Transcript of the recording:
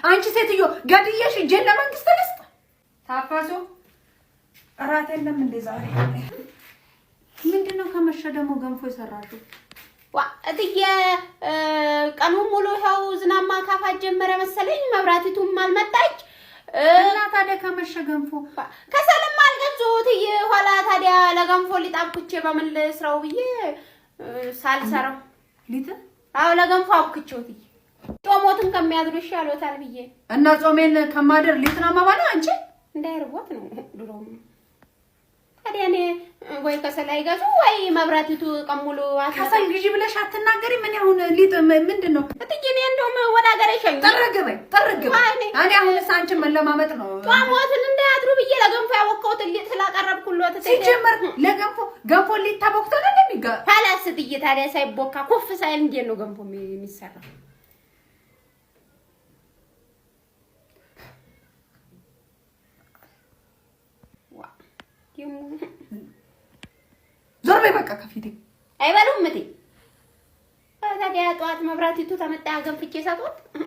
አንቺ ሴትዮ ገድየሽ እጄን ለመንግስት ልስጥ ታፋሱ አራት የለም እንደ ዛሬ ምንድነው ከመሸ ደግሞ ገንፎ ይሰራችሁ እትዬ ቀኑን ሙሉ ይኸው ዝናማ ካፋት ጀመረ መሰለኝ መብራቲቱም አልመጣች እና ታዲያ ከመሸ ገንፎ ከሰልም አልገዙት ኋላ ታዲያ ለገንፎ ሊጣብኩቼ በምን ልስራው ብዬ ሳልሰራው ሊት አው ለገንፎ አብኩቼውት ጾሞትን ከሚያድሩ ይሻሎታል ብዬ እና ጾሜን ከማደር ሊትና ማባላ አንቺ እንዳይርቦት ነው ድሮም ታዲያ እኔ ወይ ከሰል አይገዙ ወይ መብራቲቱ ቀሙሉ ከሰል ግዢ ብለሽ አትናገሪ ምን ያሁን ሊጥ ምንድነው እትዬ እኔ እንደውም ወደ ሀገር ይሸኝ ጠረገበይ እኔ አሁን ሳንቺን መለማመጥ ነው ጾሞትን እንዳያድሩ ብዬ ለገንፎ ያወቀውት ሊጥ ስላቀረብኩልዎት ሲጀመር ገንፎ ሊጥ ተቦክቶ ነው እንደሚጋ ታላስ እትዬ ታዲያ ሳይቦካ ኮፍ ሳይል እንዴት ነው ገንፎ የሚሰራው ዞር በይ በቃ ከፊቴ አይበሉም እቴ ታዲያ ጠዋት መብራቲቱ ተመጣ ገንፍቼ ሰጡት